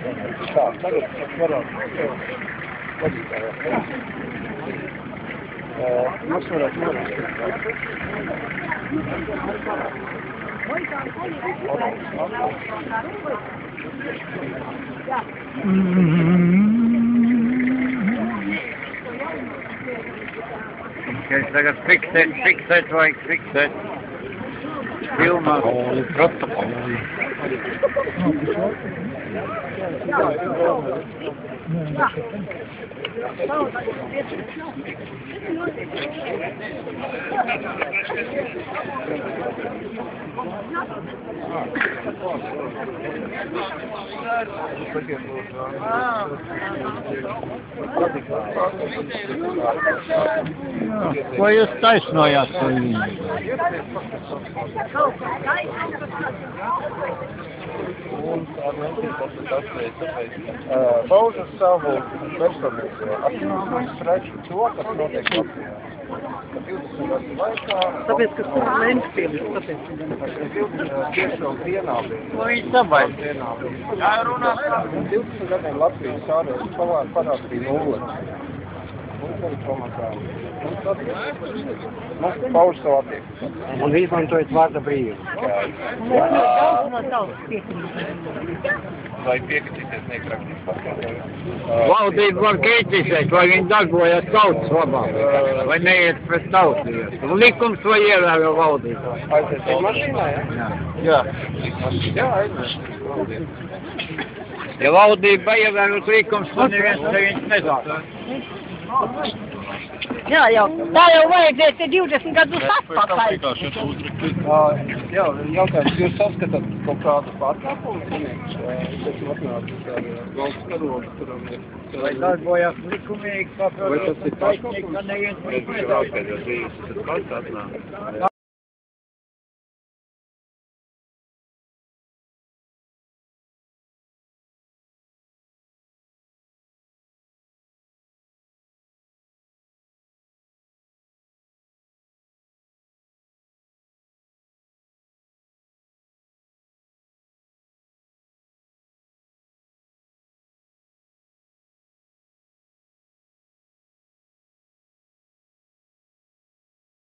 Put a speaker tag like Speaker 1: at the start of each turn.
Speaker 1: Tā, tagad varam vadītājā. Mums varētu norādīt.
Speaker 2: Tagad fiksēt vajag fiksēt. Filmā. Protokoli. Ko jūs taisnojāt par viņu?
Speaker 1: Paužu savu personīgo. Es redzu to, kas notiek Latvijā. 20 gadu laikā...
Speaker 3: Tāpēc, ka tur Lentspils, tāpēc...
Speaker 1: Tiešām dienā bija.
Speaker 2: Ko viņi sabaid?
Speaker 1: Jā, runā. 20 gadiem Latvijas ārējais parāds bija 0. Mums pauž savu attieksmi.
Speaker 4: Un izmantojot vārda brīvu.
Speaker 3: Daudz no tautas piekrīt.
Speaker 1: Vai piekritīsies niekrakstīt paskatīt?
Speaker 2: Valdība var kritizēt, vai viņi darbojas tautas labā, vai neiet pret tautu. Likums vai ievēro valdību?
Speaker 1: Aiziet uz mašīnā, ja?
Speaker 2: Jā.
Speaker 1: Jā, aiziet.
Speaker 2: Ja valdība ievēros likums, tad neviens nezāk.
Speaker 3: Jā, jau. Tā jau vajadzēja te 20 gadus atpakaļ.
Speaker 1: Jā, jautājums, jūs saskatāt kaut kādu pārkāpumu? Tas atnācis ar valsts karogu, kuram ir...
Speaker 2: Vai darbojas likumīgi,
Speaker 1: Vai tas ir
Speaker 2: taisnīgi, ka neviens nezāk.